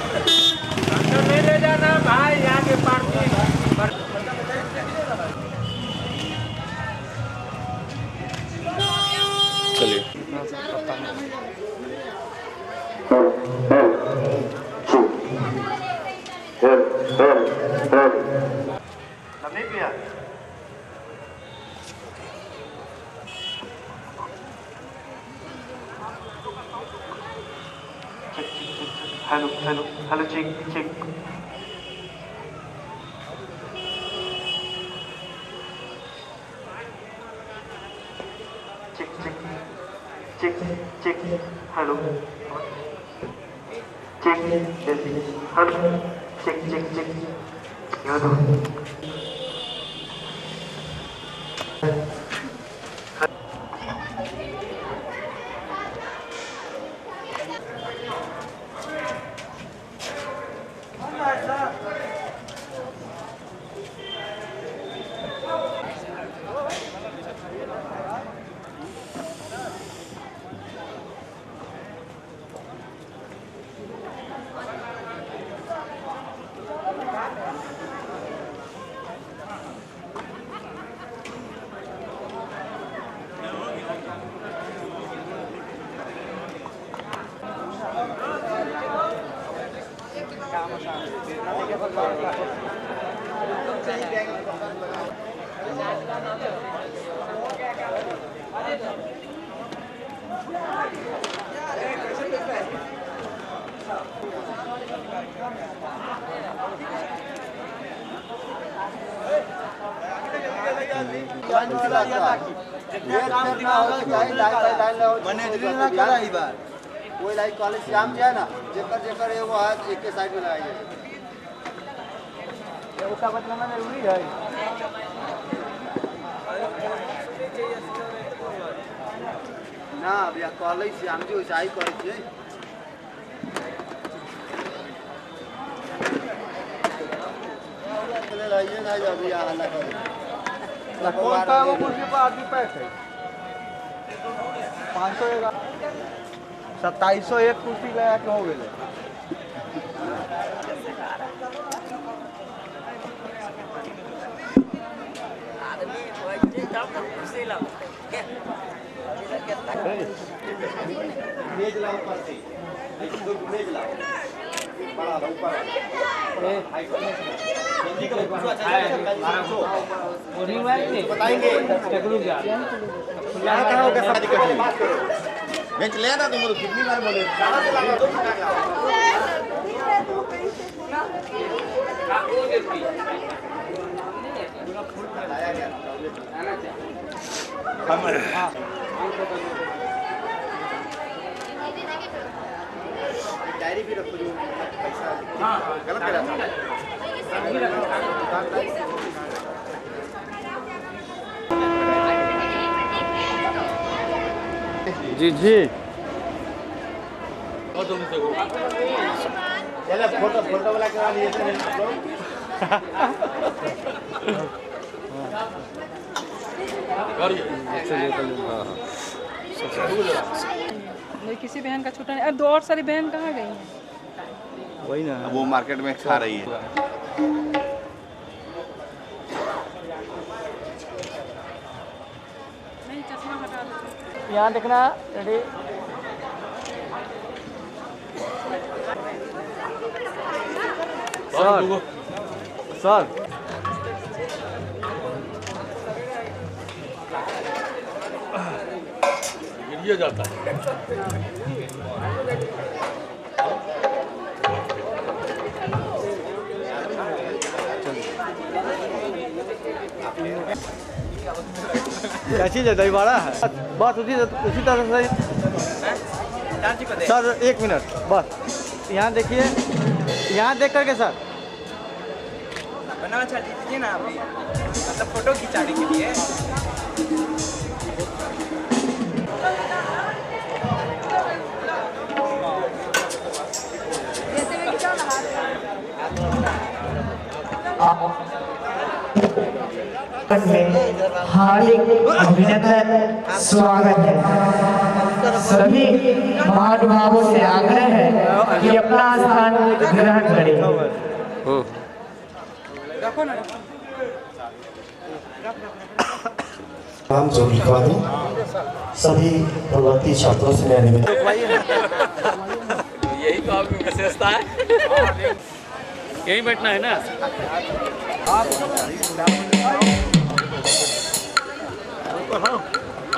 नहीं ले जाना भाई, यहाँ के पार्किंग चलिए hello hello hello check check check check check check hello check hello check check check hello कोई लाइक कॉलेज शाम जाए ना जेकर जेकर एगो हाथ एक के साइड में लगाइए उसका बतलाना जरूरी है ना भैया कॉलेज शाम जो चाही कॉलेज है चले रहिए ना जब भी हल्ला करे कौन का वो कुर्सी पर आदमी पैक है 2701 कुर्सी लगा के हो गए मेज लाओ ऊपर से मेज लाओ बड़ा ऊपर बताएंगे यहाँ कहाँ होगा शादी करनी बेंच ले आना तुम कितनी बार बोले डायरी भी रखो जो पैसा गलत करा था जी जी चलो फोटो फोटो वाला करा लिए थे आप लोग मेरी किसी बहन का छूटा नहीं। अब दो और सारी बहन कहाँ गई हैं? वही ना वो मार्केट में खा रही है नहीं, चश्मा हटा दो। यहाँ देखना रेडी सर सर गिरिया जाता है क्या चीज़ है दही बड़ा है बस उसी तरह से सर 1 मिनट बस यहाँ देखिए यहाँ देख करके सर बना अच्छा दीजिए ना अभी मतलब फोटो खिंचाने के लिए में हार्दिक अभिनंदन स्वागत है। सभी महानुभावों से आग्रह है कि अपना स्थान ग्रहण करें। नाम जो लिखवा दें। सभी प्रवर्ती छात्रों से मैं निवेदन यही तो आपकी विशेषता है। यहीं बैठना है ना।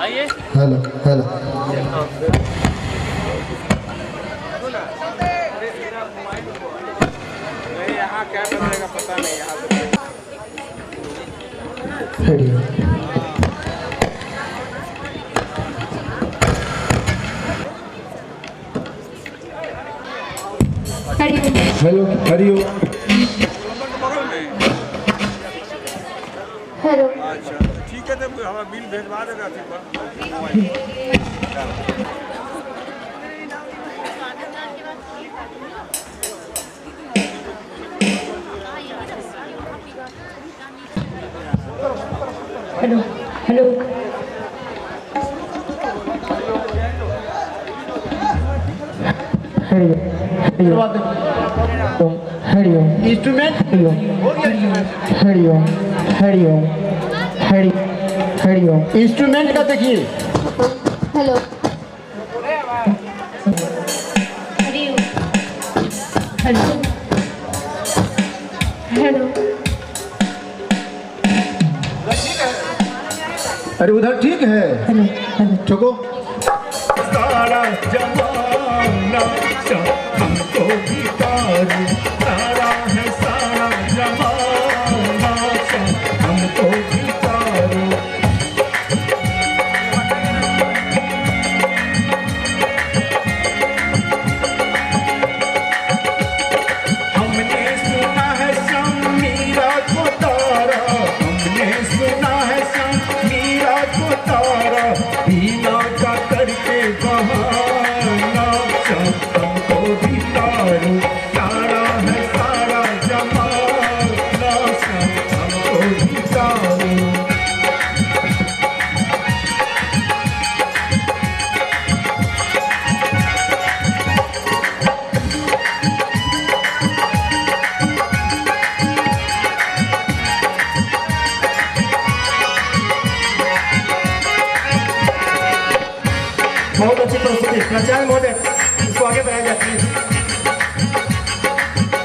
आइए। हेलो हेलो यहाँ क्या करेगा पता नहीं। यहाँ हेलो हरिओम हेलो अच्छा ठीक है, तो हमारा बिल भेजवा देगा। Hello hello Hariom instrument Hariom Hariom Hariom instrument का देखिए। हेलो हेलो हेलो अरे उधर ठीक है ठोको। सारा जमाना हमको भी तारू, सारा है सारा जमाना हमको भी तारू। हमने सुना है श्याम मीरा को तारा, हमने सुना है श्याम मीरा को तारा, बीना का करके बहाना हमको भी तारू, तारा है सारा जमाना हमको भी तारू। बहुत अच्छी प्रस्तुति प्राचार्य महोदय, इसको आगे बढ़ाया जाती है।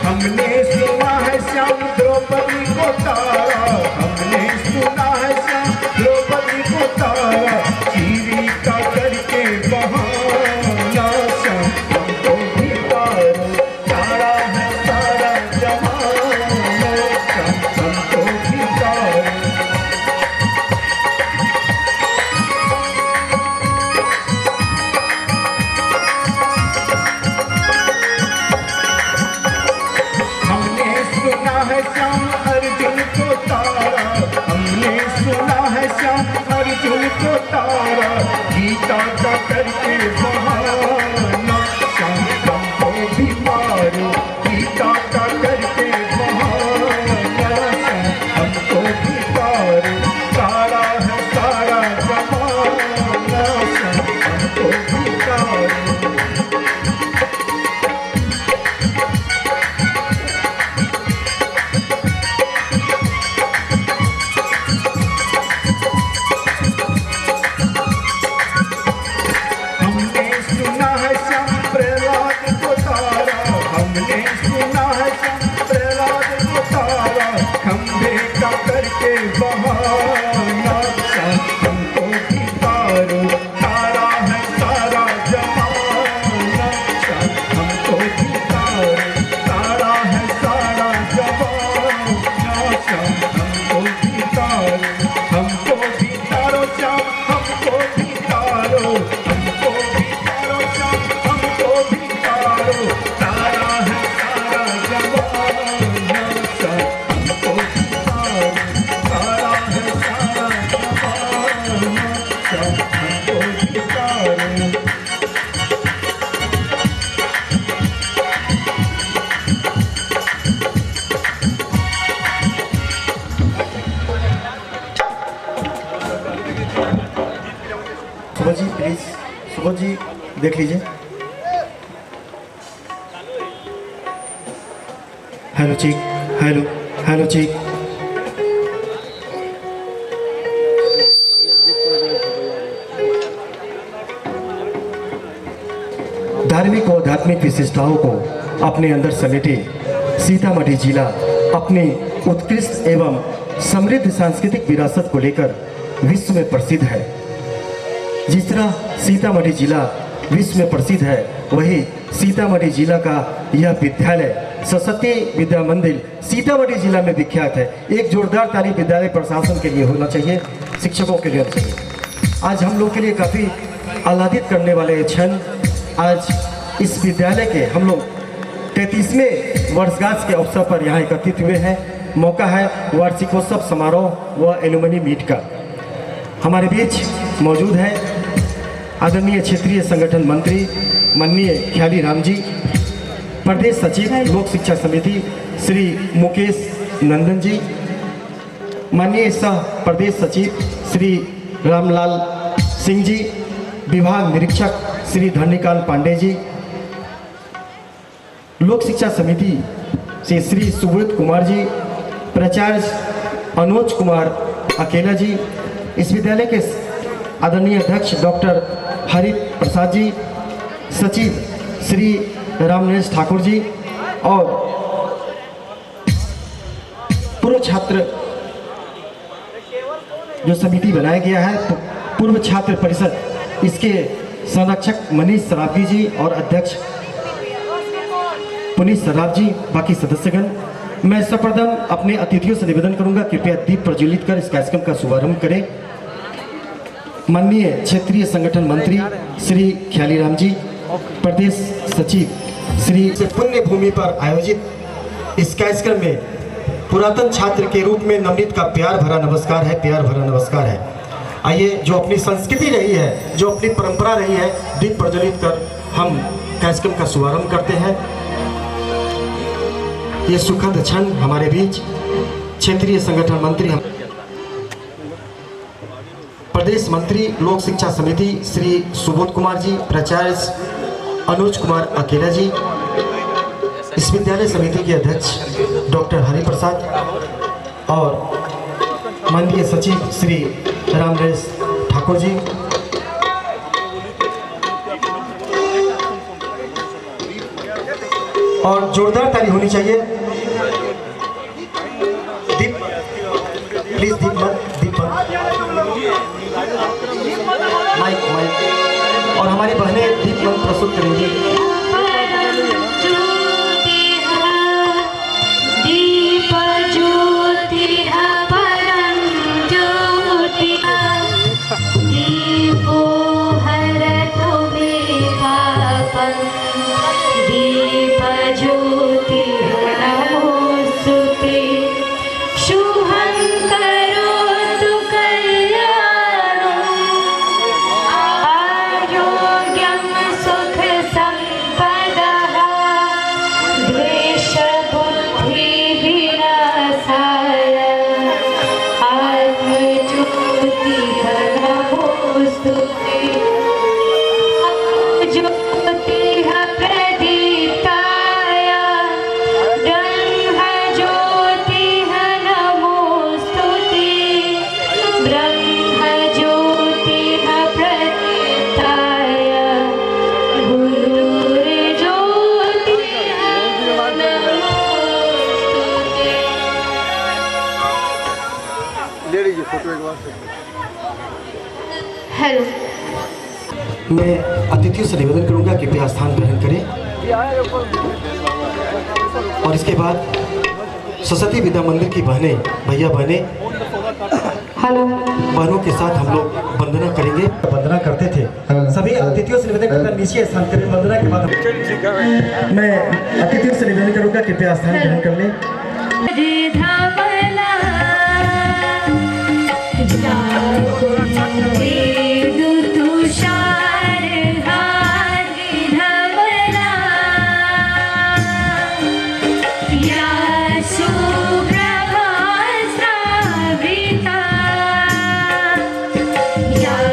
हमने सुना है श्याम द्रौपदी को तारा, हमने सुना है श्याम द्रौपदी को तारा, चीरी का करके बहाना श्याम हमको भी तारो, तारा है सारा जमाना श्याम हमको भी तारो। हमने सुना है श्याम अर्जुन को तारा, हमने सुना है श्याम अर्जुन को तारा, गीता का करके बहाना श्याम हमको भी मारो, गीता का करके बहाना श्याम हमको भी तारो, तारा है सारा जमाना श्याम हमको भी तारो। सुबोध जी प्लीज, सुबोध जी देख लीजिए। हेलो चीक, हेलो हेलो चीक। धार्मिक और आध्यात्मिक विशेषताओं को अपने अंदर समेटे सीतामढ़ी जिला अपनी उत्कृष्ट एवं समृद्ध सांस्कृतिक विरासत को लेकर विश्व में प्रसिद्ध है। जिस तरह सीतामढ़ी जिला विश्व में प्रसिद्ध है, वही सीतामढ़ी जिला का यह विद्यालय सरस्वती विद्या मंदिर सीतामढ़ी जिला में विख्यात है। एक जोरदार ताली विद्यालय प्रशासन के लिए होना चाहिए, शिक्षकों के लिए होना चाहिए। आज हम लोग के लिए काफ़ी आह्लादित करने वाले क्षण, आज इस विद्यालय के हम लोग 33वें वर्षगांठ के अवसर पर यहाँ एकत्रित हुए हैं। मौका है वार्षिकोत्सव समारोह व एलुमनी मीट का। हमारे बीच मौजूद है आदरणीय क्षेत्रीय संगठन मंत्री माननीय ख्याली राम जी, प्रदेश सचिव लोक शिक्षा समिति श्री मुकेश नंदन जी, माननीय सह प्रदेश सचिव श्री रामलाल सिंह जी, विभाग निरीक्षक श्री धरणीकांत पांडे जी, लोक शिक्षा समिति से श्री सुब्रत कुमार जी, प्राचार्य अनुज कुमार अकेला जी, इस विद्यालय के आदरणीय अध्यक्ष डॉक्टर हरि प्रसाद जी, सचिव श्री रामनरेश ठाकुर जी और पूर्व छात्र जो समिति बनाया गया है, तो पूर्व छात्र परिषद इसके संरक्षक मनीष सराफी जी और अध्यक्ष पुनीत सराफ जी, बाकी सदस्यगण। मैं सर्वप्रथम अपने अतिथियों से निवेदन करूंगा कृपया दीप प्रज्वलित कर इस कार्यक्रम का शुभारंभ करें। माननीय क्षेत्रीय संगठन मंत्री श्री ख्याली राम जी, प्रदेश सचिव श्री पुण्य भूमि पर आयोजित इस कार्यक्रम में पुरातन छात्र के रूप में नवनीत का प्यार भरा नमस्कार है, प्यार भरा नमस्कार है। आइए, जो अपनी संस्कृति रही है, जो अपनी परंपरा रही है, दीप प्रज्वलित कर हम कार्यक्रम का शुभारंभ करते हैं। ये सुखद क्षण हमारे बीच क्षेत्रीय संगठन मंत्री प्रदेश मंत्री लोक शिक्षा समिति श्री सुबोध कुमार जी, प्राचार्य अनुज कुमार अकेला जी, इस विद्यालय समिति के अध्यक्ष डॉक्टर हरि प्रसाद और माननीय सचिव श्री रामनरेश ठाकुर जी, और जोरदार ताली होनी चाहिए। दीप प्लीज, दीप मत, दीप मत, माइक माइक, और हमारी बहनें दीप मत प्रस्तुत करेंगी। हेलो, मैं अतिथियों से निवेदन करूंगा कि कृपया स्थान ग्रहण करें और इसके बाद सरस्वती विद्या मंदिर की बहनें, भैया बहनें, हेलो, बहनों के साथ हम लोग वंदना करेंगे। वंदना करते थे, सभी अतिथियों से निवेदन करना नीचे स्थान करें। वंदना के बाद मैं अतिथियों से निवेदन करूंगा कि कृपया स्थान ग्रहण कर लें। या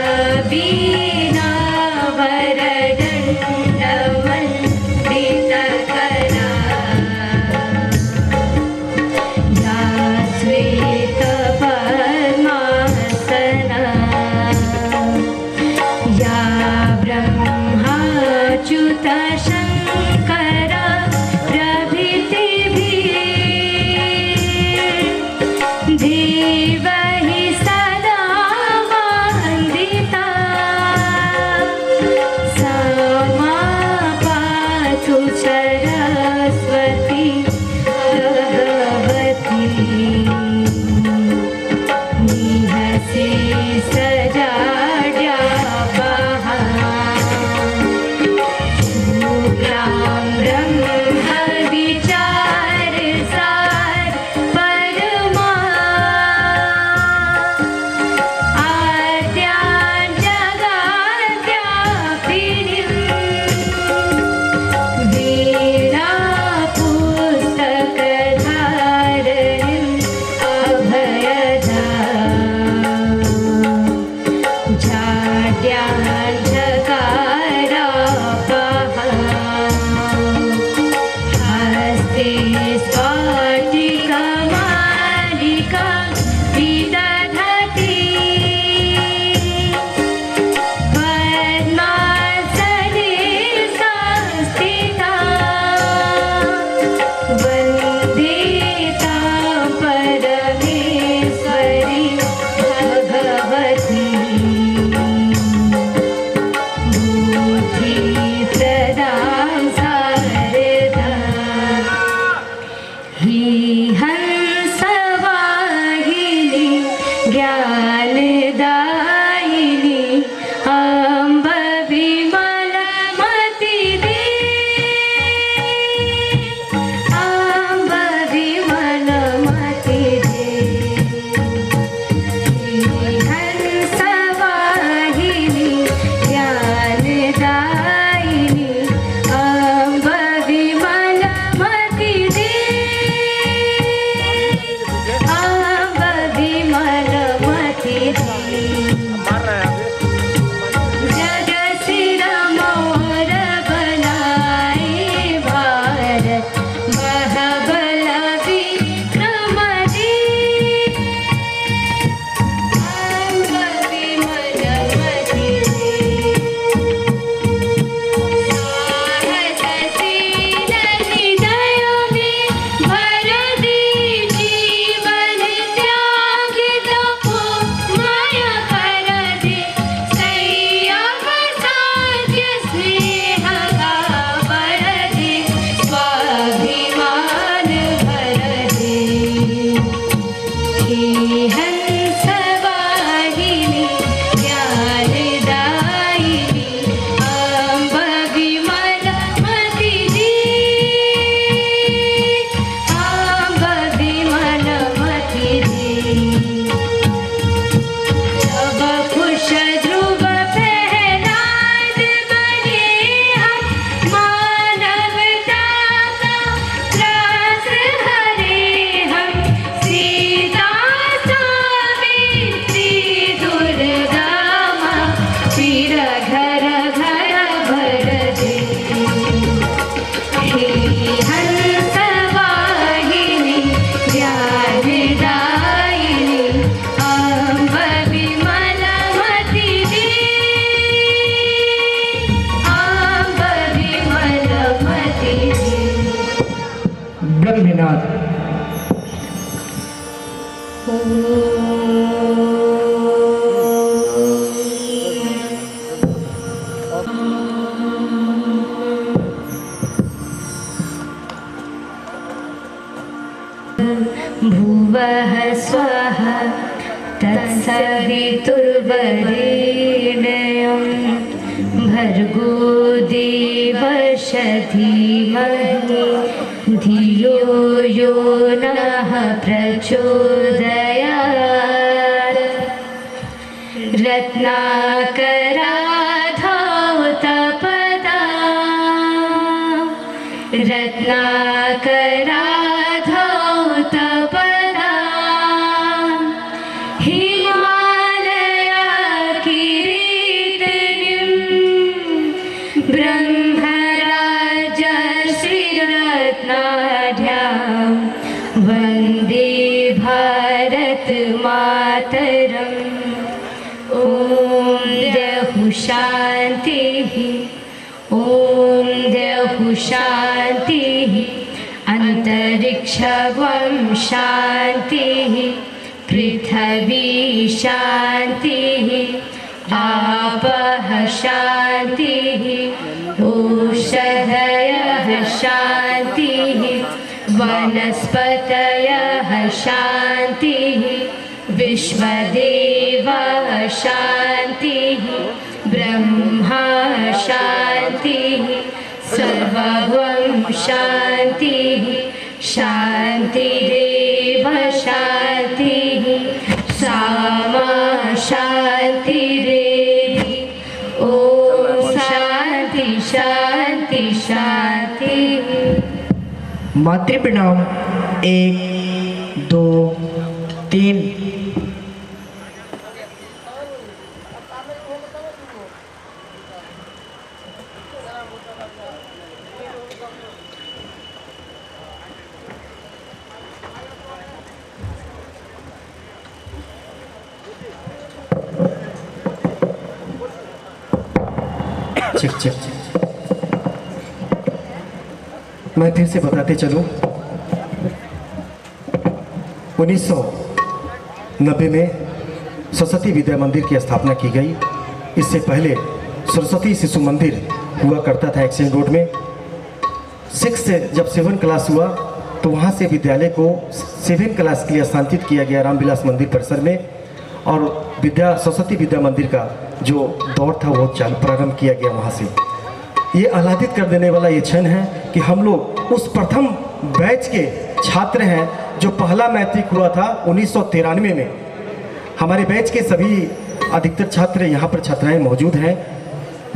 भुवः स्वः तत्सवितुर्वरेण्यं भर्गो देवस्य धीमहि धियो यो नः प्रचोदयात् रत्नाकराधौतपदा रत्नाकराधौतपदा हिमालया किरीटिनीं ब्रह्मराजश्रीरत्नाढ्यां वन्दे भारत मातरम्। ॐ देहु शान्तिः, ॐ देहु शान्तिः, अन्तरिक्षं शान्तिः, पृथिवी शान्तिः, आपः शान्तिः, ओषधयः शान्तिः, वनस्पतयः शान्तिः, विश्वदेवः शान्तिः, ब्रह्मा शान्तिः, सर्वं शान्तिः, शान्तिरेव शान्तिः, सामा शान्तिरेव। ॐ शान्ति शान्ति शान्तिः। मातृ प्रणाम 1 2 3। Check check. मैं फिर से बताते चलूं, 1990 में सरस्वती विद्या मंदिर की स्थापना की गई। इससे पहले सरस्वती शिशु मंदिर हुआ करता था एक्सचेंज रोड में। 6 से जब 7 क्लास हुआ तो वहाँ से विद्यालय को 7 क्लास के लिए स्थानांतरित किया गया रामविलास मंदिर परिसर में, और सरस्वती विद्या मंदिर का जो दौर था वो प्रारंभ किया गया वहाँ से। ये आह्लादित कर देने वाला ये क्षण है कि हम लोग उस प्रथम बैच के छात्र हैं जो पहला मैट्रिक हुआ था 1993 में। हमारे बैच के सभी अधिकतर छात्र यहाँ पर छात्राएं मौजूद हैं।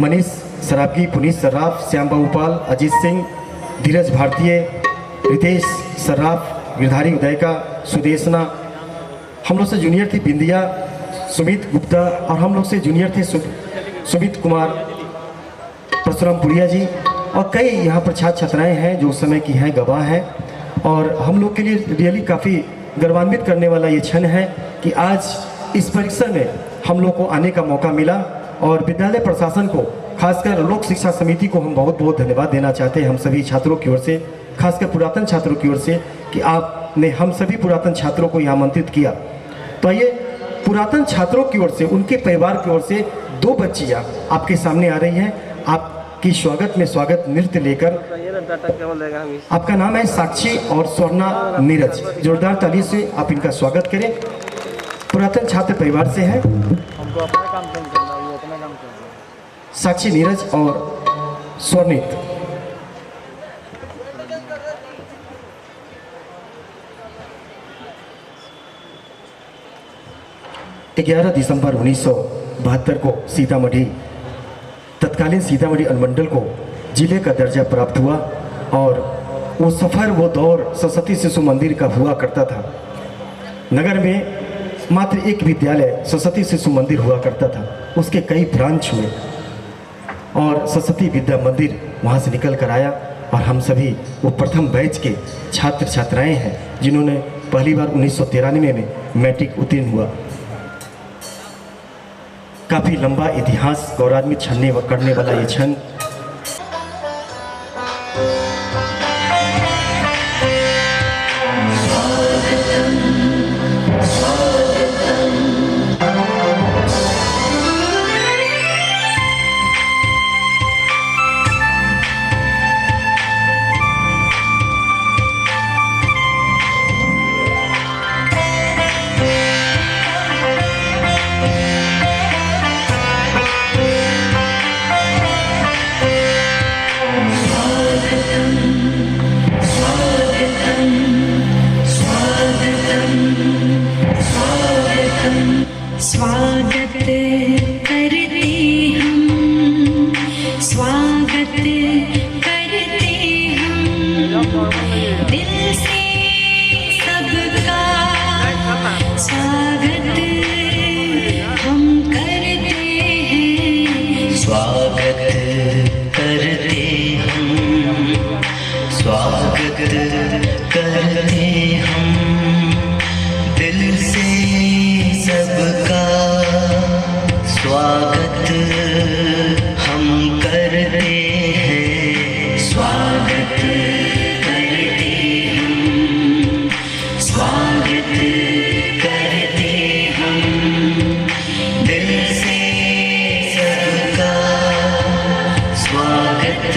मनीष सराफी, पुनीत सर्राफ, श्याम बाबू पाल, अजीत सिंह, धीरज भारतीय, रितेश सर्राफ, गिरधारी उदयका, सुदेशना। हम लोग से जूनियर थी बिंदिया, सुमित गुप्ता, और हम लोग से जूनियर थे सुमित कुमार, परशुराम पुरिया जी, और कई यहाँ पर छात्र छात्राएँ हैं जो उस समय की हैं, गवाह हैं। और हम लोग के लिए रियली काफ़ी गर्वान्वित करने वाला ये क्षण है कि आज इस परिसर में हम लोग को आने का मौका मिला, और विद्यालय प्रशासन को, खासकर लोक शिक्षा समिति को हम बहुत बहुत धन्यवाद देना चाहते हैं हम सभी छात्रों की ओर से, खासकर पुरातन छात्रों की ओर से, कि आपने हम सभी पुरातन छात्रों को यहाँ आमंत्रित किया। तो आइए पुरातन छात्रों की ओर से, उनके परिवार की ओर से 2 बच्चियाँ आपके सामने आ रही हैं। आपकी स्वागत में स्वागत नृत्य लेकर। आपका नाम है साक्षी और स्वर्णा नीरज। जोरदार ताली से आप इनका स्वागत करें। पुरातन छात्र परिवार से हैं। हमको अपना काम नहीं करना, वो अपना काम करना। साक्षी नीरज और स्वर्णित। ग्यारह दिसंबर 1972 को सीतामढ़ी, तत्कालीन सीतामढ़ी अनुमंडल को जिले का दर्जा प्राप्त हुआ, और वो सफ़र, वो दौर सरस्वती शिशु मंदिर का हुआ करता था। नगर में मात्र एक विद्यालय सरस्वती शिशु मंदिर हुआ करता था, उसके कई ब्रांच हुए, और सरस्वती विद्या मंदिर वहाँ से निकल कर आया, और हम सभी वो प्रथम बैच के छात्र छात्राएं हैं जिन्होंने पहली बार 1993 में मैट्रिक उत्तीर्ण हुआ। काफ़ी लंबा इतिहास गौरवान्वित करने वाला ये क्षण। स्वागत करते हम, स्वागत करते हम दिल से सबका, स्वागत हम करते हैं, स्वागत करते हम, स्वागत करते हम दिल से सबका, स्वागत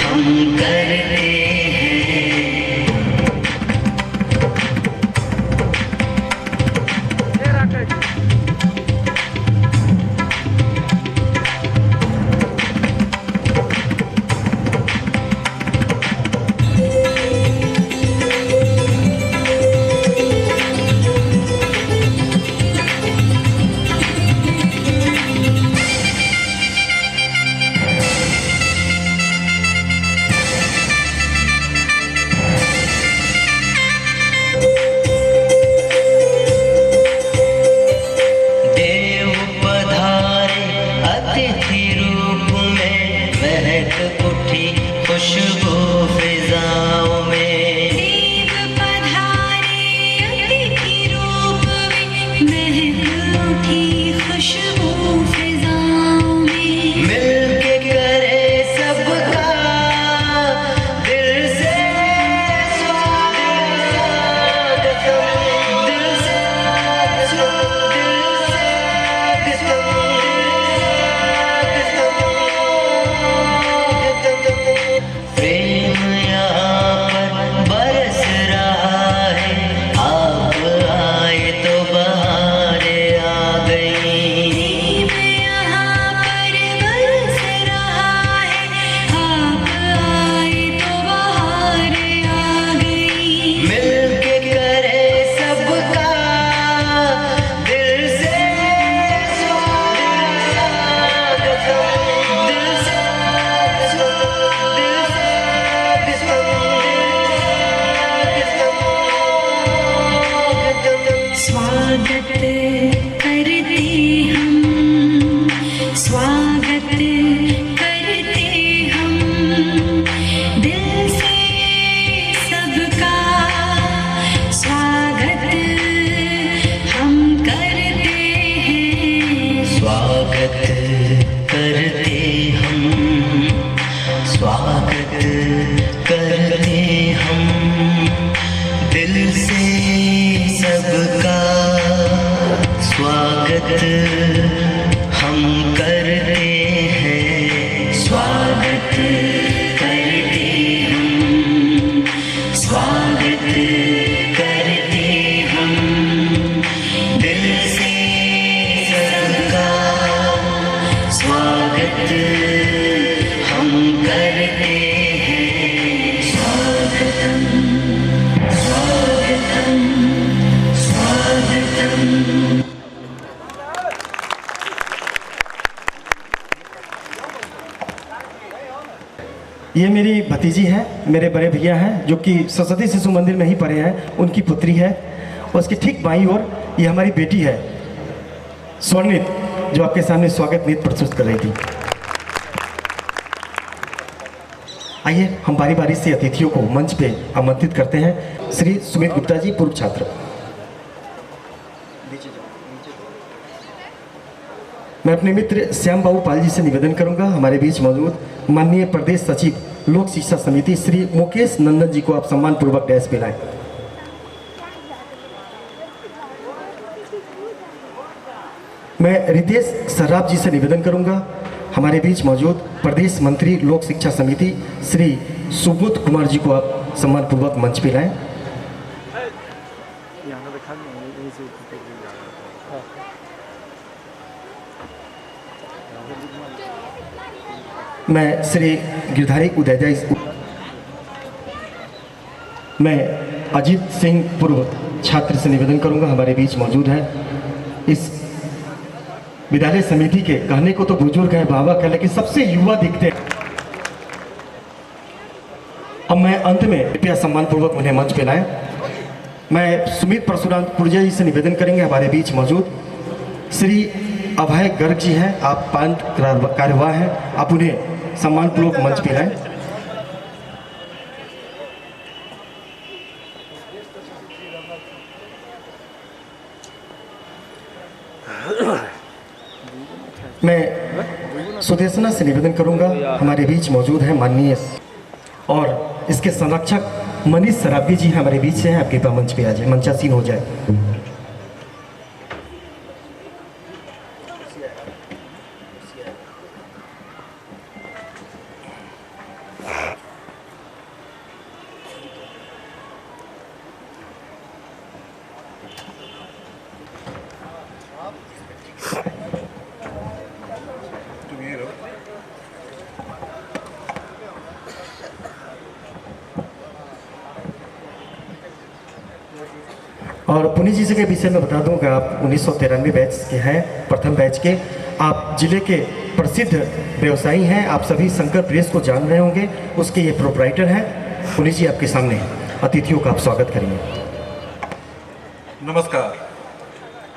हम करते हैं। देव पधारे अतिथि रूप में, महक उठी खुशबू फिजाओं में। देव पधारे अतिथि रूप में, महक उठी खुशबू फिजाओं में। मिलके करे सबका दिल से स्वागत, दिल से प्रेम यहाँ पर बरस रहा है, आप आए तो बहारें आ गई। प्रेम यहाँ पर बरस रहा है, आप आए तो बहारें आ गई। मिलके करे सबका दिल से स्वागत, दिल से स्वागत करते हम, स्वागत करते हम दिल से सबका, स्वागत हम करते हैं। स्वागत करते हम, स्वागत करते हम दिल से सबका, स्वागत हम करते हैं, स्वागत करते हम, स्वागत करते हम दिल से सबका, स्वागत हम करते हैं। स्वागतम स्वागतम स्वागतम। ये मेरी भतीजी हैं, मेरे बड़े भैया हैं, जो कि सरस्वती शिशु मंदिर में ही पढ़े हैं, उनकी पुत्री है। और उसकी ठीक बाईं ओर ये हमारी बेटी है स्वर्णित, जो आपके सामने स्वागत नृत्य प्रस्तुत कर रही थी। आइए हम बारी बारी से अतिथियों को मंच पे आमंत्रित करते हैं। श्री सुमित गुप्ता जी, पूर्व छात्र। मैं अपने मित्र श्याम बाबू पाल जी से निवेदन करूंगा, हमारे बीच मौजूद माननीय प्रदेश सचिव लोक शिक्षा समिति श्री मुकेश नंदन जी को आप सम्मान पूर्वक डैश पे लाएं। मैं रितेश सर्राफ जी से निवेदन करूंगा, हमारे बीच मौजूद प्रदेश मंत्री लोक शिक्षा समिति श्री सुबोध कुमार जी को आप सम्मान पूर्वक मंच पे लाएं। मैं श्री गिरधारी उदयदाई, मैं अजीत सिंह पूर्व छात्र से निवेदन करूंगा, हमारे बीच मौजूद है। इस विद्यालय समिति के कहने को तो बुजुर्ग है बाबा का, लेकिन सबसे युवा दिखते हैं। अब मैं अंत में कृपया सम्मान पूर्वक उन्हें मंच पे लाएं। मैं सुमित परशुराम पुरजा जी से निवेदन करेंगे, हमारे बीच मौजूद श्री अभय गर्ग जी हैं, आप पांच कार्यवाह हैं, आप उन्हें सम्मानपूर्वक मंच पे लाएं। मैं सुदेशना से निवेदन करूंगा, हमारे बीच मौजूद है माननीय और इसके संरक्षक मनीष सराबी जी हमारे बीच से हैं, आपके पास मंच पे आ जाए, मंचासीन हो जाए। और पुनीत जी के विषय में बता दूं कि आप 1993 बैच के हैं, प्रथम बैच के। आप जिले के प्रसिद्ध व्यवसायी हैं, आप सभी शंकर प्रेस को जान रहे होंगे, उसके ये प्रोपराइटर हैं। पुनीत जी आपके सामने अतिथियों का आप स्वागत करेंगे। नमस्कार,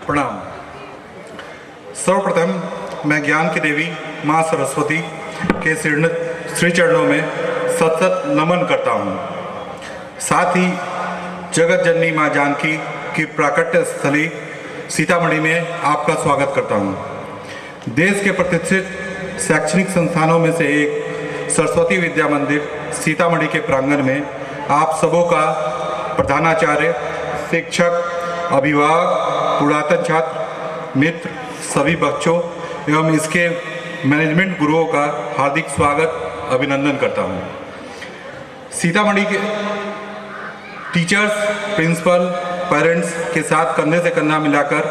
प्रणाम। सर्वप्रथम मैं ज्ञान की देवी माँ सरस्वती के श्री चरणों में सतत नमन करता हूँ। साथ ही जगत जननी माँ जानकी की प्राकट्य स्थली सीतामढ़ी में आपका स्वागत करता हूँ। देश के प्रतिष्ठित शैक्षणिक संस्थानों में से एक सरस्वती विद्या मंदिर सीतामढ़ी के प्रांगण में आप सबों का प्रधानाचार्य, शिक्षक, अभिभावक, पुरातन छात्र, मित्र, सभी बच्चों एवं इसके मैनेजमेंट गुरुओं का हार्दिक स्वागत, अभिनंदन करता हूँ। सीतामढ़ी के टीचर्स, प्रिंसिपल, पेरेंट्स के साथ कंधे से कंधा मिलाकर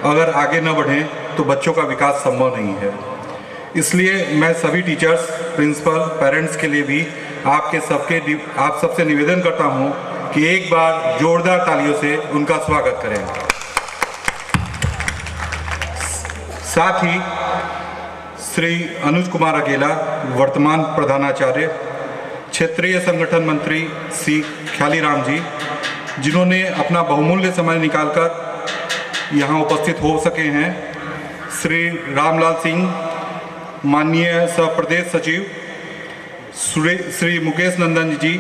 अगर आगे न बढ़ें तो बच्चों का विकास संभव नहीं है। इसलिए मैं सभी टीचर्स, प्रिंसिपल, पेरेंट्स के लिए भी आप सबसे निवेदन करता हूं कि एक बार जोरदार तालियों से उनका स्वागत करें। साथ ही श्री अनुज कुमार अकेला, वर्तमान प्रधानाचार्य, क्षेत्रीय संगठन मंत्री श्री ख्यालीराम जी, जिन्होंने अपना बहुमूल्य समय निकालकर यहाँ उपस्थित हो सके हैं, श्री रामलाल सिंह, माननीय सह प्रदेश सचिव, श्री मुकेश नंदन जी,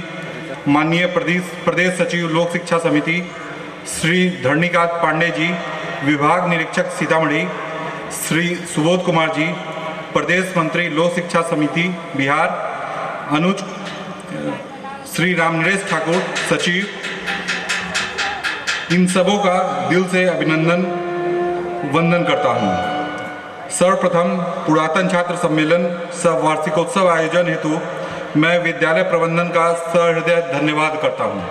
माननीय प्रदेश सचिव लोक शिक्षा समिति, श्री धरणीकांत पांडे जी, विभाग निरीक्षक सीतामढ़ी, श्री सुबोध कुमार जी, प्रदेश मंत्री लोक शिक्षा समिति बिहार, अनुज, श्री रामनरेश ठाकुर, सचिव, इन सबों का दिल से अभिनंदन वंदन करता हूँ। सर्वप्रथम पुरातन छात्र सम्मेलन सह वार्षिकोत्सव आयोजन हेतु मैं विद्यालय प्रबंधन का सहृदय धन्यवाद करता हूँ।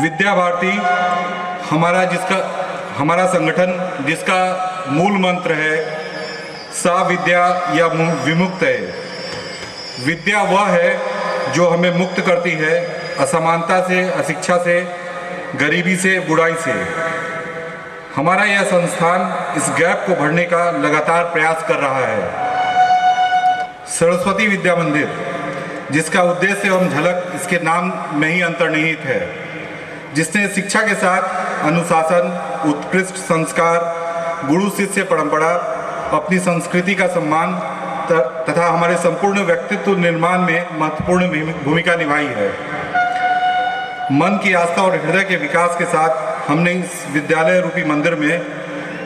विद्या भारती हमारा संगठन जिसका मूल मंत्र है सा विद्या या विमुक्त है। विद्या वह है जो हमें मुक्त करती है असमानता से, अशिक्षा से, गरीबी से, बुराई से। हमारा यह संस्थान इस गैप को भरने का लगातार प्रयास कर रहा है। सरस्वती विद्या मंदिर, जिसका उद्देश्य एवं झलक इसके नाम में ही अंतर्निहित है, जिसने शिक्षा के साथ अनुशासन, उत्कृष्ट संस्कार, गुरु शिष्य परंपरा, अपनी संस्कृति का सम्मान तथा हमारे संपूर्ण व्यक्तित्व निर्माण में महत्वपूर्ण भूमिका निभाई है। मन की आस्था और हृदय के विकास के साथ हमने इस विद्यालय रूपी मंदिर में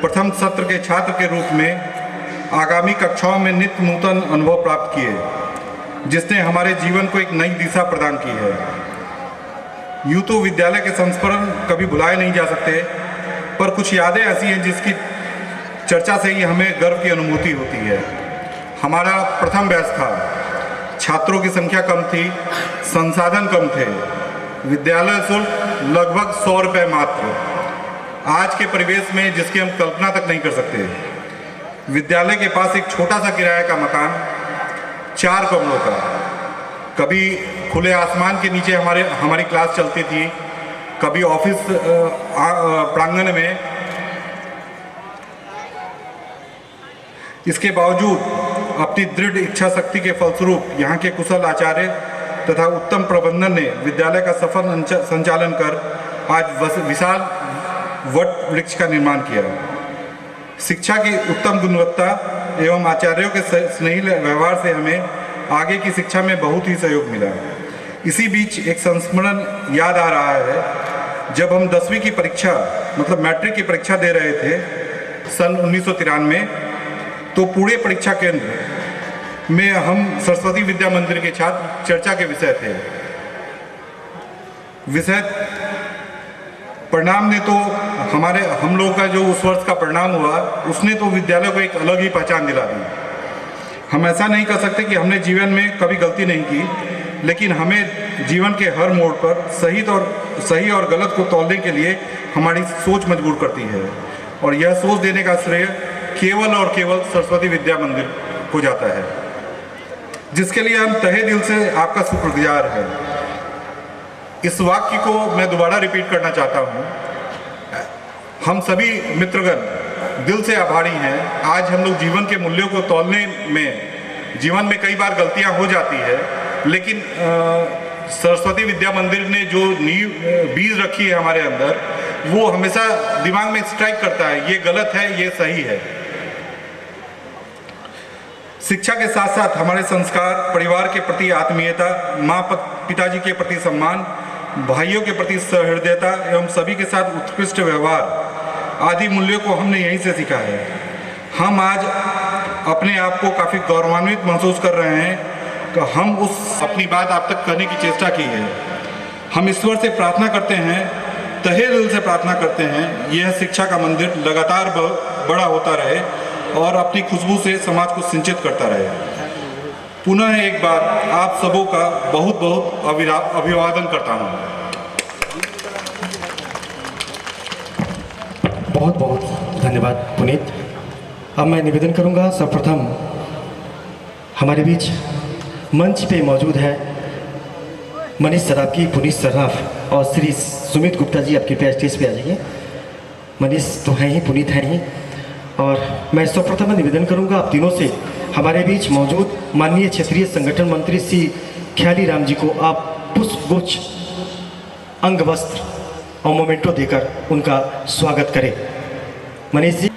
प्रथम सत्र के छात्र के रूप में आगामी कक्षाओं में नित्य नूतन अनुभव प्राप्त किए, जिसने हमारे जीवन को एक नई दिशा प्रदान की है। यूँ तो विद्यालय के संस्मरण कभी भुलाए नहीं जा सकते, पर कुछ यादें ऐसी हैं जिसकी चर्चा से ही हमें गर्व की अनुभूति होती है। हमारा प्रथम बैच था, छात्रों की संख्या कम थी, संसाधन कम थे, विद्यालय शुल्क लगभग 100 रुपये मात्र। आज के परिवेश में जिसकी हम कल्पना तक नहीं कर सकते। विद्यालय के पास एक छोटा सा किराए का मकान 4 कमरों का, कभी खुले आसमान के नीचे हमारी क्लास चलती थी, कभी ऑफिस प्रांगण में। इसके बावजूद अपनी दृढ़ इच्छा शक्ति के फलस्वरूप यहाँ के कुशल आचार्य तथा उत्तम प्रबंधन ने विद्यालय का सफल संचालन कर आज विशाल वट वृक्ष का निर्माण किया। शिक्षा की उत्तम गुणवत्ता एवं आचार्यों के स्नेही व्यवहार से हमें आगे की शिक्षा में बहुत ही सहयोग मिला। इसी बीच एक संस्मरण याद आ रहा है, जब हम 10वीं की परीक्षा मतलब मैट्रिक की परीक्षा दे रहे थे सन 1993, तो पूरे परीक्षा केंद्र में हम सरस्वती विद्या मंदिर के छात्र चर्चा के विषय थे। विषय परिणाम ने तो हम लोगों का जो उस वर्ष का परिणाम हुआ, उसने तो विद्यालय को एक अलग ही पहचान दिला दी। हम ऐसा नहीं कर सकते कि हमने जीवन में कभी गलती नहीं की, लेकिन हमें जीवन के हर मोड़ पर सही और गलत को तौलने के लिए हमारी सोच मजबूर करती है, और यह सोच देने का श्रेय केवल और केवल सरस्वती विद्या मंदिर को जाता है, जिसके लिए हम तहे दिल से आपका शुक्रगुजार हैं। इस वाक्य को मैं दोबारा रिपीट करना चाहता हूँ। हम सभी मित्रगण दिल से आभारी हैं। आज हम लोग जीवन के मूल्यों को तौलने में, जीवन में कई बार गलतियाँ हो जाती है, लेकिन सरस्वती विद्या मंदिर ने जो नींव बीज रखी है हमारे अंदर, वो हमेशा दिमाग में स्ट्राइक करता है, ये गलत है, ये सही है। शिक्षा के साथ साथ हमारे संस्कार, परिवार के प्रति आत्मीयता, माँ पिताजी के प्रति सम्मान, भाइयों के प्रति सहृदयता एवं सभी के साथ उत्कृष्ट व्यवहार आदि मूल्यों को हमने यहीं से सीखा है। हम आज अपने आप को काफ़ी गौरवान्वित महसूस कर रहे हैं कि हम उस अपनी बात आप तक करने की चेष्टा की है। हम ईश्वर से प्रार्थना करते हैं, तहे दिल से प्रार्थना करते हैं, यह शिक्षा का मंदिर लगातार बड़ा होता रहे और अपनी खुशबू से समाज को सिंचित करता रहे। पुनः एक बार आप सबों का बहुत बहुत अभिवादन करता हूँ। बहुत बहुत धन्यवाद पुनीत। अब मैं निवेदन करूंगा, सर्वप्रथम हमारे बीच मंच पे मौजूद है मनीष सराफी, पुनीत सर्राफ और श्री सुमित गुप्ता जी। आप कृपया स्टेज पे आ जाइए। मनीष तो हैं ही, पुनीत हैं ही, और मैं सर्वप्रथम निवेदन करूंगा आप तीनों से, हमारे बीच मौजूद माननीय क्षेत्रीय संगठन मंत्री श्री ख्याली राम जी को आप पुष्पगुच्छ, अंग वस्त्र और मोमेंटो देकर उनका स्वागत करें। मनीष जी,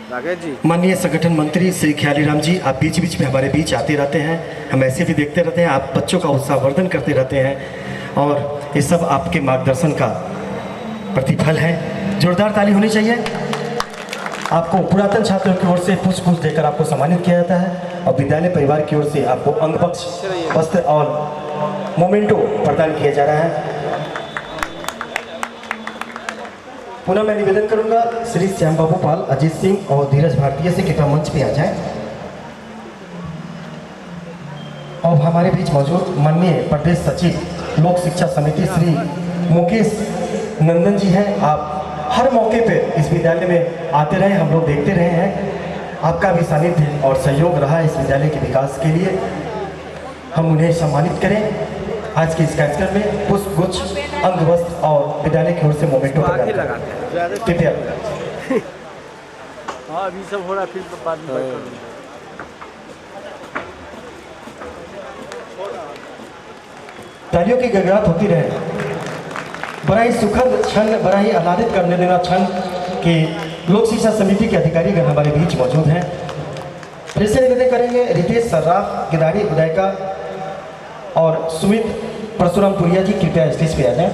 माननीय संगठन मंत्री श्री ख्याली राम जी, आप बीच बीच में हमारे बीच आते रहते हैं, हम ऐसे भी देखते रहते हैं, आप बच्चों का उत्साहवर्धन करते रहते हैं और ये सब आपके मार्गदर्शन का प्रतिफल है। जोरदार ताली होनी चाहिए। आपको पुरातन छात्रों की ओर से पुष्पगुच्छ देकर आपको सम्मानित किया जाता है और विद्यालय परिवार की ओर से आपको अंगबक्ष, वस्त्र और मोमेंटो प्रदान किया जा रहा है। पुनः मैं निवेदन करूंगा श्री श्याम बाबू पाल, अजीत सिंह और धीरज भारतीय से कृपया मंच पे आ जाएं। और हमारे बीच मौजूद माननीय प्रदेश सचिव लोक शिक्षा समिति श्री मुकेश नंदन जी हैं। आप हर मौके पे इस विद्यालय में आते रहे, हम लोग देखते रहे हैं, आपका भी सानिध्य और सहयोग रहा इस विद्यालय के विकास के लिए। हम उन्हें सम्मानित करें आज के इस कार्यक्रम में पुष्पगुच्छ, अंग वस्त्र और विद्यालय की ओर से मोमेंटो कृपया। हाँ, अभी सब हो रहा, फिर बाद में तालियों की गड़गड़ाहट होती रहे। बड़ा ही सुखद क्षण, बड़ा ही आह्लादित करने देना क्षण कि लोक शिक्षा समिति के अधिकारीगण हमारे बीच मौजूद हैं। फिर से निवेदन करेंगे रितेश सर्राफ, गिदारी उदयका और सुमित परशुरामपुरिया जी, कृपया स्टेज पे आ जाएं।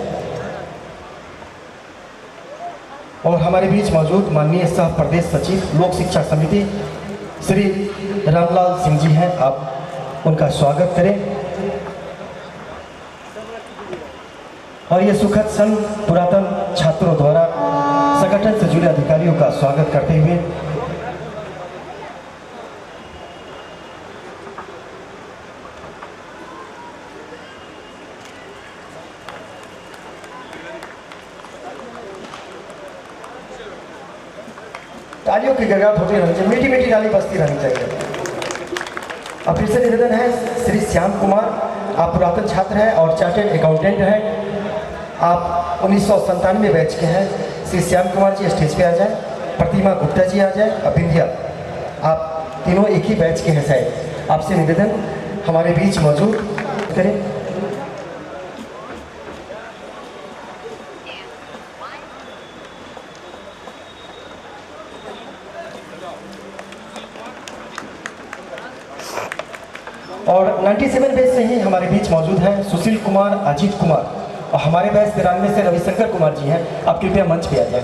और हमारे बीच मौजूद माननीय सह प्रदेश सचिव लोक शिक्षा समिति श्री रामलाल सिंह जी हैं, आप उनका स्वागत करें। और ये सुखद क्षण पुरातन छात्रों द्वारा संगठन से जुड़े अधिकारियों का स्वागत करते हुए तालियों की गड़गड़ाहट होती रहनी चाहिए, मीठी मीठी ताली बजती रहनी चाहिए। अब फिर से निवेदन है श्री श्याम कुमार, आप पुरातन छात्र हैं और चार्टेड अकाउंटेंट हैं, आप 1997 बैच के हैं। श्री श्याम कुमार जी स्टेज पे आ जाएं। प्रतिमा गुप्ता जी आ जाएं। अभिंध्या, आप तीनों एक ही बैच के हैं शायद। आपसे निवेदन हमारे बीच मौजूद करें। और 97 बैच से ही हमारे बीच मौजूद हैं सुशील कुमार, अजीत कुमार, और हमारे बैच 93 से रविशंकर कुमार जी हैं। आप कृपया मंच पे आ जाए।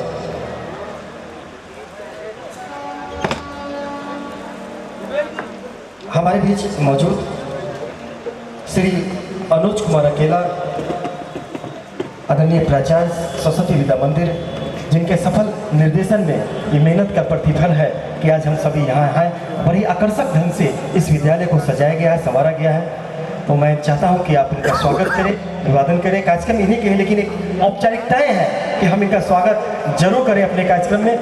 हमारे बीच मौजूद श्री अनुज कुमार अकेला, आदरणीय प्राचार्य सरस्वती विद्या मंदिर, जिनके सफल निर्देशन में ये मेहनत का प्रतिफल है कि आज हम सभी यहाँ हैं। बड़ी आकर्षक ढंग से इस विद्यालय को सजाया गया है, संवारा गया है। तो मैं चाहता हूँ कि आप इनका स्वागत करें, अभिवादन करें। कार्यक्रम इन्हीं के हैं, लेकिन एक औपचारिकताएँ हैं कि हम इनका स्वागत जरूर करें अपने कार्यक्रम में।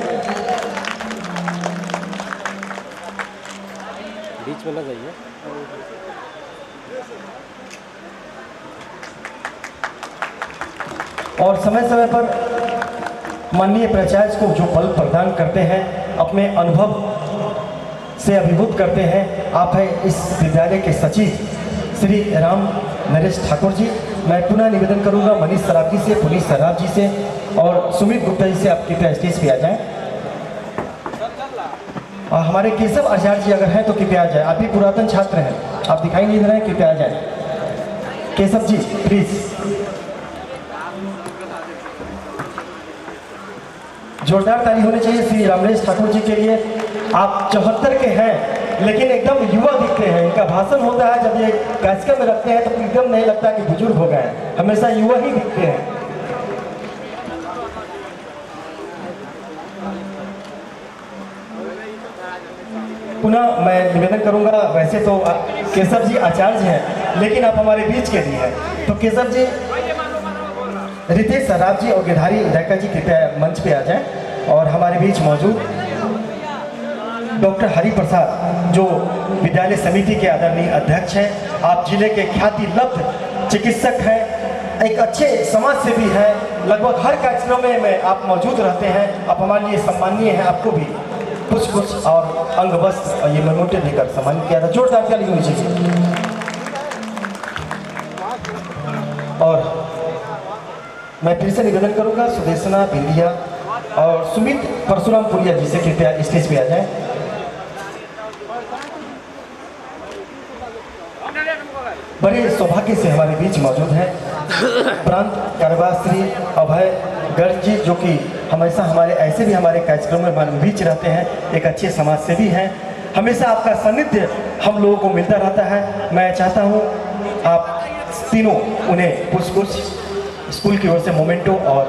बीच में लग जाइए। और समय समय पर माननीय प्राचार्य को जो बल प्रदान करते हैं, अपने अनुभव से अभिभूत करते हैं, आप है इस विद्यालय के सचिव श्री राम नरेश ठाकुर जी। मैं पुनः निवेदन करूंगा मनीष सराफ जी से, पुनीत सराफ जी से और सुमित गुप्ता जी से आप कृपया स्टेज पे आ जाएं। हमारे केशव आचार्य जी अगर हैं तो कृपया आ जाए, आप भी पुरातन छात्र हैं, आप दिखाई नहीं दे रहे हैं, कृपया आ जाए। केशव जी प्लीज। जोरदार ताली होनी चाहिए श्री रामनेश ठाकुर जी के लिए। आप 74 के हैं लेकिन एकदम युवा दिखते हैं। इनका भाषण होता है जब ये कार्यक्रम में रखते हैं तो एकदम नहीं लगता कि बुजुर्ग हो गए हैं, हमेशा युवा ही दिखते हैं। पुनः मैं निवेदन करूंगा, वैसे तो केशव जी आचार्य हैं लेकिन आप हमारे बीच के लिए हैं, तो केशव जी, रितेश सराफ जी और गिरधारी रैका जी कृपया मंच पे आ जाएं। और हमारे बीच मौजूद डॉक्टर हरि प्रसाद जो विद्यालय समिति के आदरणीय अध्यक्ष हैं। आप जिले के ख्याति लब्ध चिकित्सक हैं, एक अच्छे समाज सेवी हैं, लगभग हर कार्यक्रम में आप मौजूद रहते हैं। आप हमारे लिए सम्माननीय हैं, आपको भी कुछ और अंग वस्त्र और ये मेमोरियल देकर सम्मानित किया था। जोरदार ताली होनी चाहिए। और मैं फिर से निवेदन करूंगा सुदेशना बिंदिया और सुमित परशुराम पुरिया जी से कृपया स्टेज पे आ जाएं। बड़े सौभाग्य से हमारे बीच मौजूद हैं प्रांत कार्यवाह श्री अभय गर्ग जी, जो कि हमेशा हमारे ऐसे भी हमारे कार्यक्रम में हमारे बीच रहते हैं, एक अच्छे समाज सेवी हैं। हमेशा आपका सानिध्य हम लोगों को मिलता रहता है। मैं चाहता हूँ आप तीनों उन्हें पुष्प स्कूल की ओर से मोमेंटो और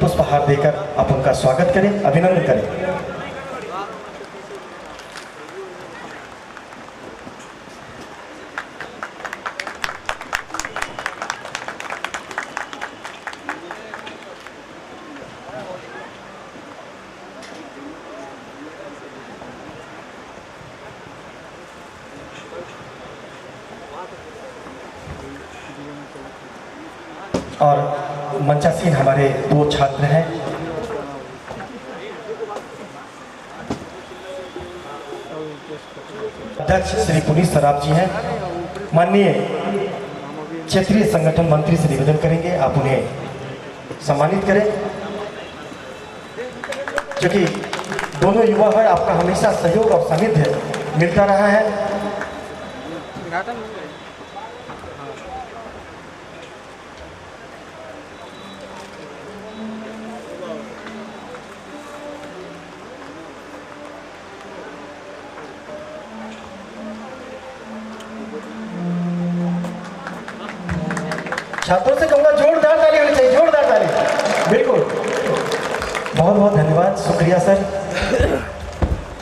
पुष्पहार देकर आप उनका स्वागत करें, अभिनंदन करें। और मंचासीन हमारे 2 छात्र हैं, अध्यक्ष श्री पुनीत सराफ जी हैं। माननीय क्षेत्रीय संगठन मंत्री से निवेदन करेंगे आप उन्हें सम्मानित करें, क्योंकि दोनों युवा हैं, आपका हमेशा सहयोग और सानिध्य मिलता रहा है। छात्रों से कहूँगा जोरदार ताली होनी चाहिए, जोरदार ताली। बिल्कुल, बहुत बहुत धन्यवाद, शुक्रिया सर।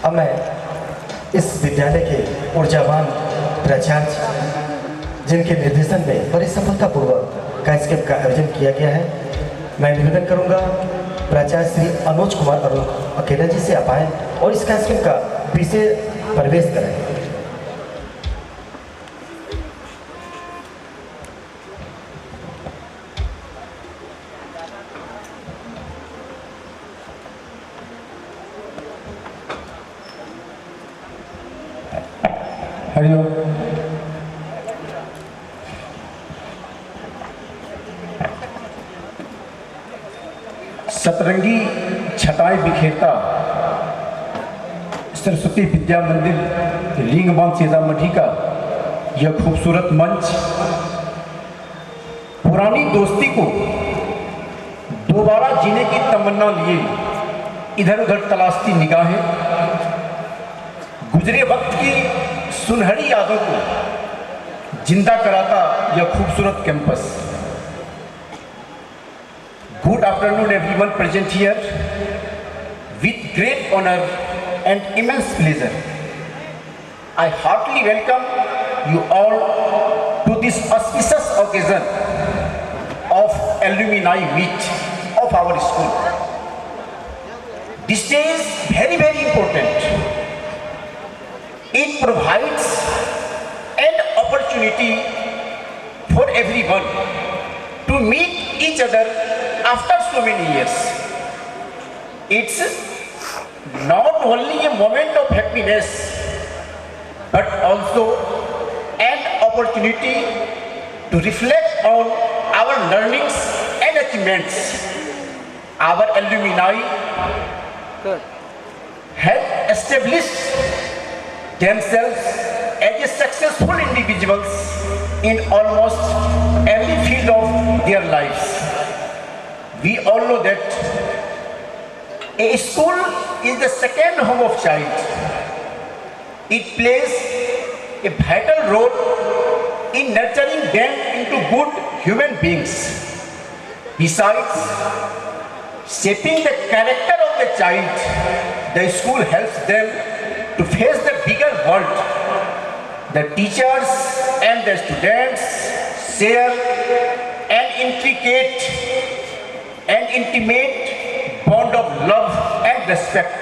अब मैं इस विद्यालय के ऊर्जावान प्राचार्य जिनके निर्देशन में बड़ी सफलतापूर्वक कार्यक्रम का आयोजन किया गया है, मैं निवेदन करूँगा प्राचार्य श्री अनुज कुमार अकेला जी से आप आएँ और इस कार्यक्रम का विषय प्रवेश करें। हरिओम। सतरंगी छटाई बिखेरता सरस्वती विद्या मंदिर रिंग बांध सीतामढ़ी का यह खूबसूरत मंच पुरानी दोस्ती को दोबारा जीने की तमन्ना लिए इधर उधर तलाशती निगाहें, गुजरे वक्त की सुनहरी यादों को जिंदा कराता यह खूबसूरत campus. Good afternoon everyone present here. With great honor and immense pleasure, I heartily welcome you all to this auspicious occasion of alumni meet of our school. This day is very, very important. It provides an opportunity for everyone to meet each other after so many years. It's not only a moment of happiness, but also an opportunity to reflect on our learnings and achievements. Our alumni have established themselves as successful individuals in almost every field of their lives. We all know that a school is the second home of child. It plays a vital role in nurturing them into good human beings. Besides shaping the character of the child, the school helps them to face the bigger world. The teachers and the students share an intricate and intimate bond of love and respect.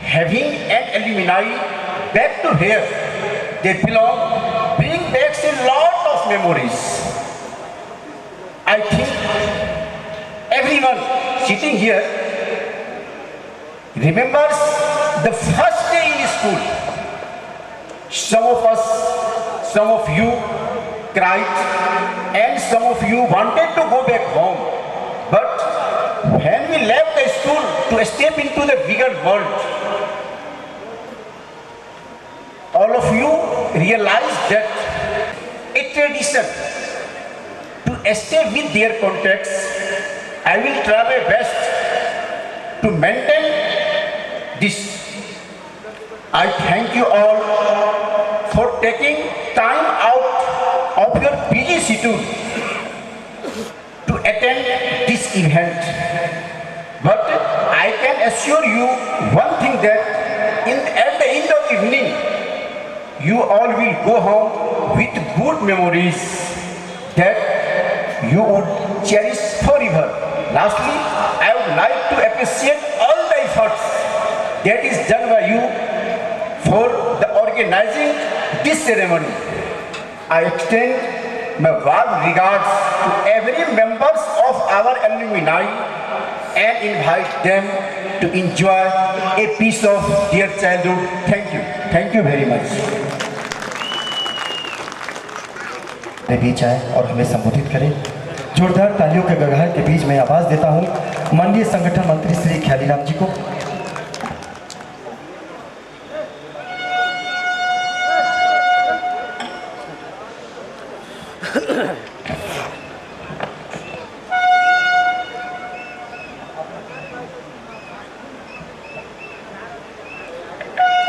Having an alumni back to here they belong bring back a lot of memories. I think everyone sitting here remembers the first day in school. Some of us, some of you cried and some of you wanted to go back home. But when we left the school to step into the bigger world, all of you realized that a tradition to stay with their context. I will try my best to maintain this. I thank you all for taking time out of your busy schedule to attend this event. But I can assure you one thing, that at the end of evening, you all will go home with good memories that you would cherish forever. Lastly, I would like to appreciate all the efforts that is done by you for the organizing this ceremony. I extend my warm regards to every members of our alumni and invite them to enjoy a piece of their childhood. Thank you. Thank you very much. बीच आए और हमें संबोधित करें। जोरदार तालियों के गड़गड़ाहट के बीच मैं आवाज देता हूं माननीय संगठन मंत्री श्री ख्यालीराम जी को।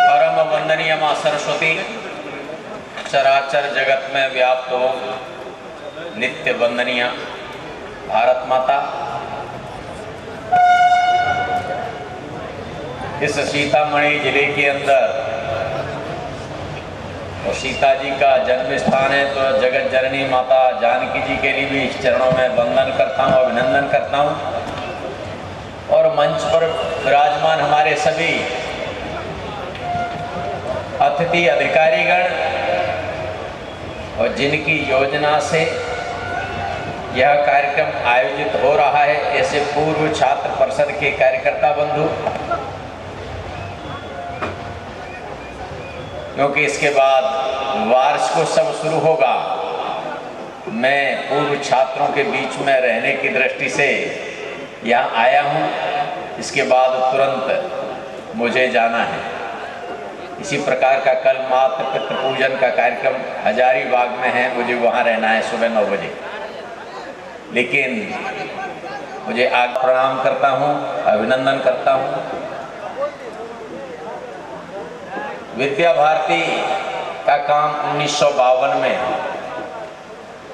परम वंदनीय मां सरस्वती चराचर जगत में व्याप्त हो नित्य वंदनीय भारत माता, इस सीतामढ़ी जिले के अंदर और सीता जी का जन्म स्थान है, तो जगत जननी माता जानकी जी के लिए भी इस चरणों में वंदन करता हूँ, अभिनंदन करता हूँ। और मंच पर विराजमान हमारे सभी अतिथि अधिकारीगण और जिनकी योजना से यह कार्यक्रम आयोजित हो रहा है, ऐसे पूर्व छात्र परिषद के कार्यकर्ता बंधु, क्योंकि इसके बाद वार्षिकोत्सव शुरू होगा, मैं पूर्व छात्रों के बीच में रहने की दृष्टि से यहाँ आया हूँ। इसके बाद तुरंत मुझे जाना है। इसी प्रकार का कल मातृ पितृ पूजन का कार्यक्रम हजारीबाग में है, मुझे वहाँ रहना है सुबह 9 बजे। लेकिन मुझे आज प्रणाम करता हूँ, अभिनंदन करता हूँ। विद्या भारती का काम 1952 में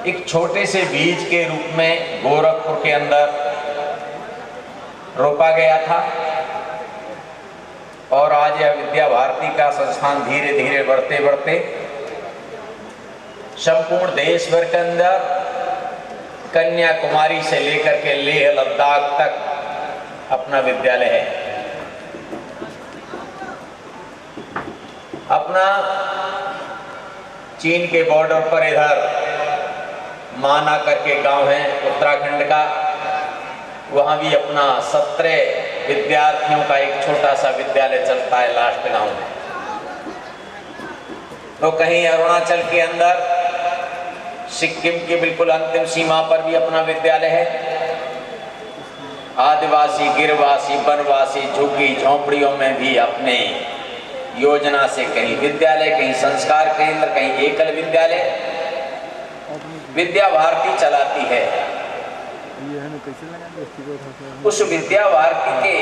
एक छोटे से बीज के रूप में गोरखपुर के अंदर रोपा गया था और आज यह विद्या भारती का संस्थान धीरे धीरे बढ़ते बढ़ते संपूर्ण देश भर के अंदर कन्याकुमारी से लेकर के लेह लद्दाख तक अपना विद्यालय है। अपना चीन के बॉर्डर पर इधर माना करके गांव है उत्तराखंड का, वहां भी अपना 17 विद्यार्थियों का एक छोटा सा विद्यालय चलता है लास्ट गांव में। तो कहीं अरुणाचल के अंदर सिक्किम की बिल्कुल अंतिम सीमा पर भी अपना विद्यालय है। आदिवासी, गिरवासी, वनवासी, झुग्गी झोंपड़ियों में भी अपने योजना से कहीं विद्यालय, कहीं संस्कार केंद्र, कहीं एकल विद्यालय विद्या भारती चलाती है। उस विद्या भारती के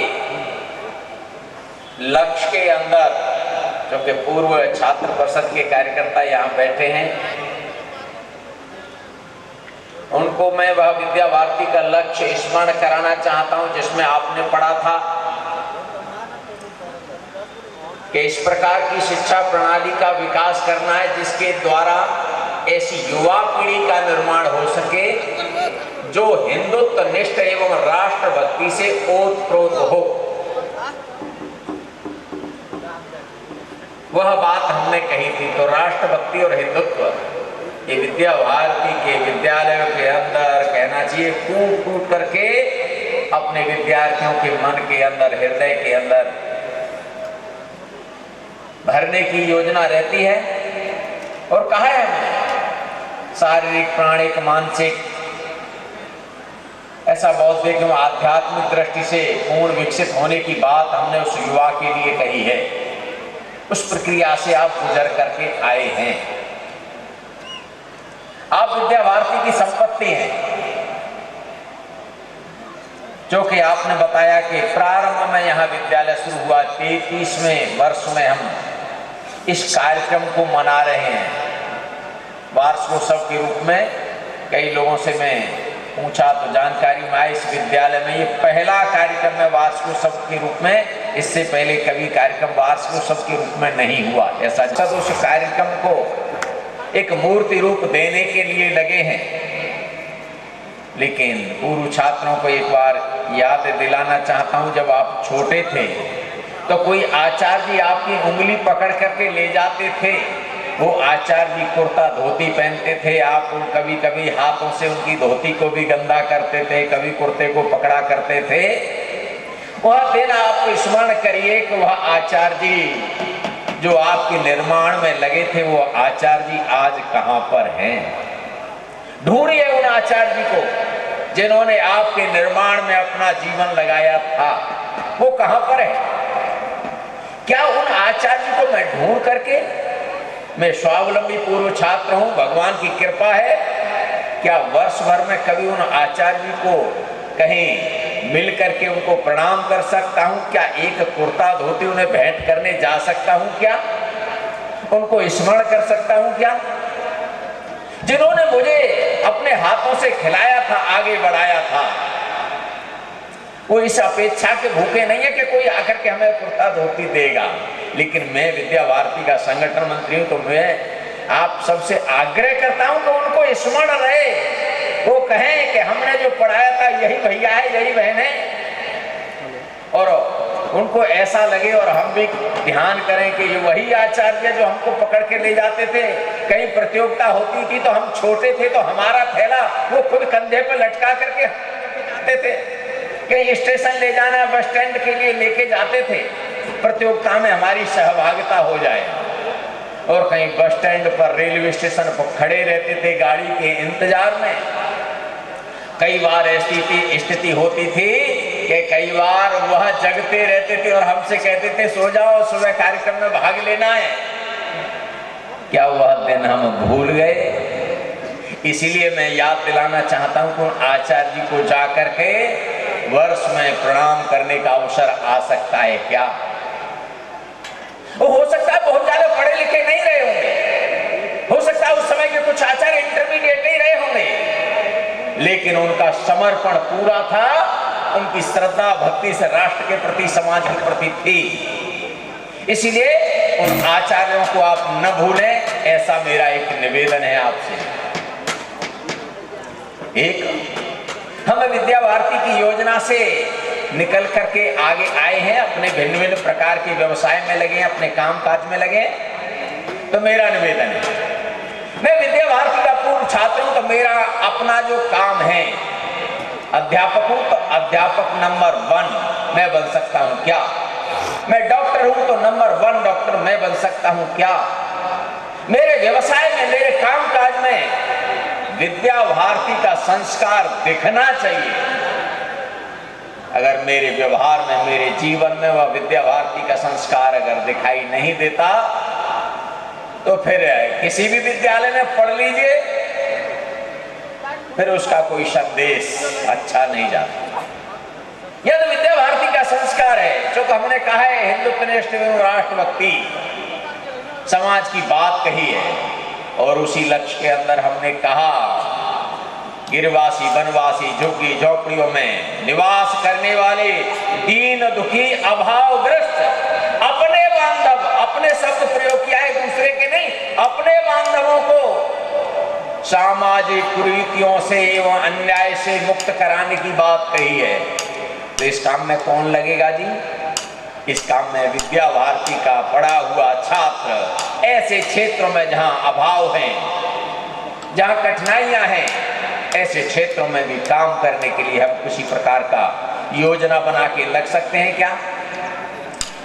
लक्ष्य के अंदर, जो कि पूर्व छात्र परिषद के कार्यकर्ता यहाँ बैठे हैं, उनको मैं वह विद्या भारती का लक्ष्य स्मरण कराना चाहता हूं जिसमें आपने पढ़ा था कि इस प्रकार की शिक्षा प्रणाली का विकास करना है जिसके द्वारा ऐसी युवा पीढ़ी का निर्माण हो सके जो हिंदुत्व निष्ठ एवं राष्ट्रभक्ति से ओतप्रोत हो। वह बात हमने कही थी। तो राष्ट्रभक्ति और हिंदुत्व ये विद्या भारती के विद्यालयों के अंदर कहना चाहिए कूट कूट करके अपने विद्यार्थियों के मन के अंदर, हृदय के अंदर भरने की योजना रहती है। और कहा है हमने शारीरिक, प्राणिक, मानसिक, ऐसा बौद्धिक एवं आध्यात्मिक दृष्टि से पूर्ण विकसित होने की बात हमने उस युवा के लिए कही है। उस प्रक्रिया से आप गुजर करके आए हैं। आप विद्या भारती की संपत्ति हैं, जो कि आपने बताया कि प्रारंभ में यहाँ विद्यालय शुरू हुआ। 33वें वर्ष में हम इस कार्यक्रम को मना रहे हैं वार्षिकोत्सव के रूप में। कई लोगों से मैं पूछा तो जानकारी में आई इस विद्यालय में ये पहला कार्यक्रम है वार्षिकोत्सव के रूप में। इससे पहले कभी कार्यक्रम वार्षिकोत्सव के रूप में नहीं हुआ। ऐसा सब उस कार्यक्रम को एक मूर्ति रूप देने के लिए लगे हैं। लेकिन पूर्व छात्रों को एक बार याद दिलाना चाहता हूं, जब आप छोटे थे तो कोई आचार्य जी आपकी उंगली पकड़ करके ले जाते थे। वो आचार्य जी कुर्ता धोती पहनते थे, आप कभी कभी हाथों से उनकी धोती को भी गंदा करते थे, कभी कुर्ते को पकड़ा करते थे। वह दिन आप स्मरण करिए कि वह आचार्य जी जो आपके निर्माण में लगे थे, वो आचार्य जी आज कहां पर हैं? ढूंढिए उन आचार्य जी को जिन्होंने आपके निर्माण में अपना जीवन लगाया था, वो कहां पर है? क्या उन आचार्य जी को मैं ढूंढ करके, मैं स्वावलंबी पूर्व छात्र हूं, भगवान की कृपा है, क्या वर्ष भर में कभी उन आचार्य जी को कहीं मिल करके उनको प्रणाम कर सकता हूं? क्या एक कुर्ता धोती उन्हें भेंट करने जा सकता हूं? क्या उनको स्मरण कर सकता हूं? क्या जिन्होंने मुझे अपने हाथों से खिलाया था, आगे बढ़ाया था, वो इस अपेक्षा के भूखे नहीं है कि कोई आकर के हमें कुर्ता धोती देगा। लेकिन मैं विद्या भारती का संगठन मंत्री हूं, तो मैं आप सबसे आग्रह करता हूं कि उनको स्मरण रहे, वो कहें कि हमने जो पढ़ाया था यही भैया है, यही बहन है, और उनको ऐसा लगे और हम भी ध्यान करें कि ये वही आचार्य जो हमको पकड़ के ले जाते थे। कहीं प्रतियोगिता होती थी तो हम छोटे थे तो हमारा थैला वो खुद कंधे पे लटका करके जाते थे। कहीं स्टेशन ले जाना, बस स्टैंड के लिए लेके जाते थे, प्रतियोगिता में हमारी सहभागिता हो जाए। और कहीं बस स्टैंड पर, रेलवे स्टेशन पर खड़े रहते थे गाड़ी के इंतजार में। कई बार ऐसी स्थिति होती थी कि कई बार वह जगते रहते थे और हमसे कहते थे सो जाओ, सुबह कार्यक्रम में भाग लेना है। क्या वह दिन हम भूल गए? इसीलिए मैं याद दिलाना चाहता हूं कि आचार्य जी को जाकर के वर्ष में प्रणाम करने का अवसर आ सकता है क्या? वो हो सकता है बहुत ज्यादा पढ़े लिखे नहीं रहे होंगे, हो सकता है उस समय के कुछ आचार्य इंटरमीडिएट नहीं रहे होंगे, लेकिन उनका समर्पण पूरा था, उनकी श्रद्धा भक्ति से राष्ट्र के प्रति, समाज के प्रति थी। इसीलिए उन आचार्यों को आप न भूलें, ऐसा मेरा एक निवेदन है आपसे। एक हम विद्या भारती की योजना से निकल करके आगे आए हैं, अपने भिन्न भिन्न प्रकार के व्यवसाय में लगे हैं, अपने काम काज में लगे हैं। तो मेरा निवेदन है, मैं विद्या भारती का पूर्व छात्र हूं, तो मेरा अपना जो काम है, अध्यापक हूं तो अध्यापक नंबर 1 मैं बन सकता हूं क्या? मैं डॉक्टर हूं तो नंबर 1 डॉक्टर मैं बन सकता हूं क्या? मेरे व्यवसाय में, मेरे काम काज में विद्या भारती का संस्कार दिखना चाहिए। अगर मेरे व्यवहार में, मेरे जीवन में वह विद्या भारती का संस्कार अगर दिखाई नहीं देता, तो फिर किसी भी विद्यालय में पढ़ लीजिए, फिर उसका कोई संदेश अच्छा नहीं जाता। यह तो विद्या भारती का संस्कार है, जो हमने कहा है हिंदुत्वनिष्ठ एवं राष्ट्रभक्ति, समाज की बात कही है। और उसी लक्ष्य के अंदर हमने कहा, गिरवासी, वनवासी, झुग्गी झोपड़ियों में निवास करने वाले दीन दुखी अभावग्रस्त अपने बांधव, अपने शब्द प्रयोग किया है, दूसरे के नहीं, अपने बांधवों को सामाजिक कुरीतियों से एवं अन्याय से मुक्त कराने की बात कही है। तो इस काम में कौन लगेगा जी? इस काम में विद्या भारती का पढ़ा हुआ छात्र ऐसे क्षेत्रों में जहां अभाव है, जहां कठिनाइयां हैं, ऐसे क्षेत्रों में भी काम करने के लिए हम किसी प्रकार का योजना बना के लग सकते हैं क्या?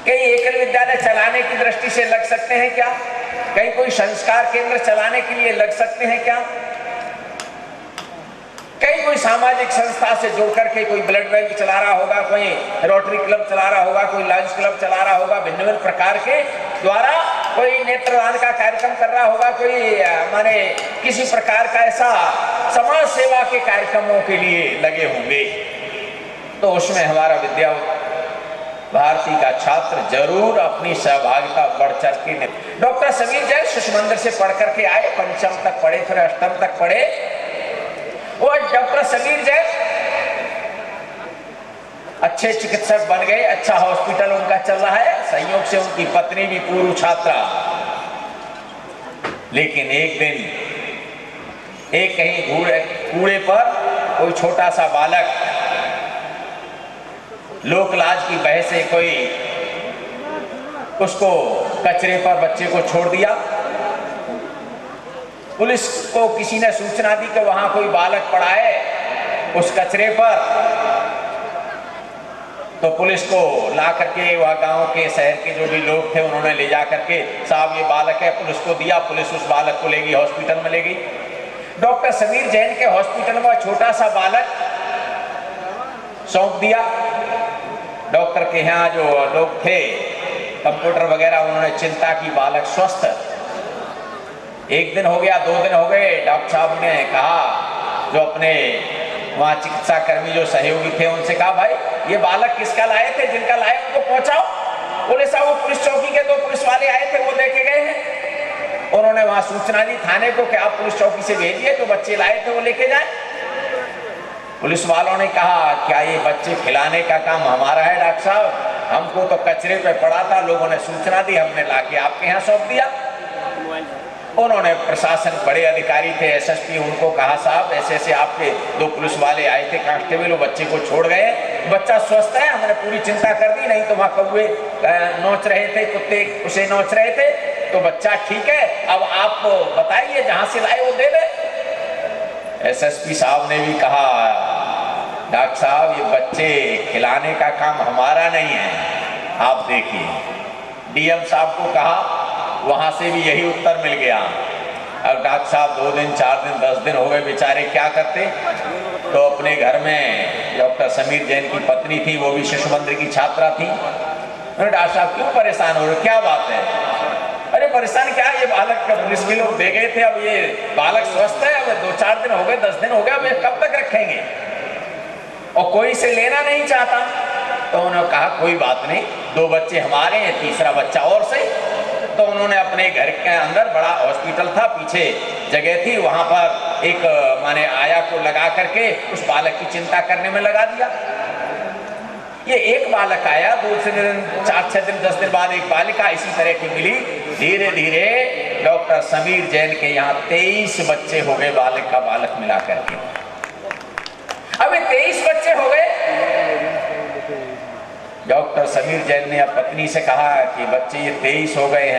कहीं एकल विद्यालय चलाने की दृष्टि से लग सकते हैं क्या? कहीं कोई संस्कार केंद्र चलाने के लिए लग सकते हैं क्या? कहीं कोई सामाजिक संस्था से जुड़ करके कोई ब्लड बैंक चला रहा होगा, कोई रोटरी क्लब चला रहा होगा, कोई लायंस क्लब चला रहा होगा, भिन्न भिन्न प्रकार के द्वारा कोई नेत्रदान का कार्यक्रम कर रहा होगा, कोई माने किसी प्रकार का ऐसा समाज सेवा के कार्यक्रमों के लिए लगे होंगे, तो उसमें हमारा विद्या भारती का छात्र जरूर अपनी सहभागिता बढ़ चढ़ के। डॉक्टर समीर जैन शिशु मंदिर से पढ़ करके आए, 5वीं तक पढ़े, फिर 8वीं तक पढ़े। वो डॉक्टर समीर जैन अच्छे चिकित्सक बन गए, अच्छा हॉस्पिटल उनका चल रहा है, संयोग से उनकी पत्नी भी पूर्व छात्रा। लेकिन एक दिन एक कहीं कूड़े पर कोई छोटा सा बालक लोक लाज की बहस से कोई उसको कचरे पर बच्चे को छोड़ दिया। पुलिस को किसी ने सूचना दी कि वहां कोई बालक पड़ा है उस कचरे पर, तो पुलिस को ला करके वह गांव के, शहर के जो भी लोग थे उन्होंने ले जा करके, साहब ये बालक है, पुलिस को दिया। पुलिस उस बालक को ले गई, हॉस्पिटल में ले गई। डॉक्टर समीर जैन के हॉस्पिटल में छोटा सा बालक सौंप दिया। डॉक्टर के यहाँ जो लोग थे, कंप्यूटर वगैरह, उन्होंने चिंता की, बालक स्वस्थ। एक दिन हो गया, 2 दिन हो गए, डॉक्टर साहब ने कहा, जो अपने वहाँ चिकित्सा कर्मी जो सहयोगी थे उनसे कहा, भाई ये बालक किसका लाए थे, जिनका लाए उनको पहुंचाओ। पुलिस वो पुलिस चौकी के 2 पुलिस वाले आए थे, वो लेके गए हैं। उन्होंने वहां सूचना दी थाने को कि आप पुलिस चौकी से भेजिए, जो बच्चे लाए थे वो लेके जाए। पुलिस वालों ने कहा, क्या ये बच्चे खिलाने का काम हमारा है डॉक्टर साहब? हमको तो कचरे पे पड़ा था, लोगों ने सूचना दी, हमने लाके आपके यहाँ सौंप दिया। उन्होंने प्रशासन, बड़े अधिकारी थे, एसएसपी, उनको कहा, साहब ऐसे ऐसे आपके 2 पुलिस वाले आए थे, कांस्टेबल, वो बच्चे को छोड़ गए, बच्चा स्वस्थ है, हमने पूरी चिंता कर दी, नहीं तो वहाँ कौवे नोच रहे थे, कुत्ते उसे नोच रहे थे, तो बच्चा ठीक है, अब आप बताइए जहाँ से लाए वो दे दे। एसएसपी साहब ने भी कहा, डॉक्टर साहब ये बच्चे खिलाने का काम हमारा नहीं है, आप देखिए। डीएम साहब को कहा, वहां से भी यही उत्तर मिल गया। अब डॉक्टर साहब 2 दिन 4 दिन 10 दिन हो गए बेचारे, क्या करते? तो अपने घर में डॉक्टर समीर जैन की पत्नी थी, वो भी शिशु मंदिर की छात्रा थी। डॉक्टर साहब क्यों परेशान हो रहे, क्या बात है? अरे परेशान क्या, ये बालक कब 19 किलो दे गए थे, अब ये बालक स्वस्थ है, अब 2-4 दिन हो गए, 10 दिन हो गए, अब ये कब तक रखेंगे? और कोई से लेना नहीं चाहता। तो उन्होंने कहा कोई बात नहीं, 2 बच्चे हमारे हैं, तीसरा बच्चा और सही। तो उन्होंने अपने घर के अंदर बड़ा हॉस्पिटल था, पीछे जगह थी, वहां पर एक माने आया को लगा करके उस बालक की चिंता करने में लगा दिया। ये एक बालक आया, दूसरे दिन 4-6 दिन 10 दिन बाद एक बालिका इसी तरह की मिली। धीरे धीरे डॉक्टर समीर जैन के यहाँ 23 बच्चे हो गए, बालक का बालक मिला करके। अब 23 बच्चे हो गए। डॉक्टर समीर जैन ने अब पत्नी से कहा कि बच्चे ये 23 हो गए हैं,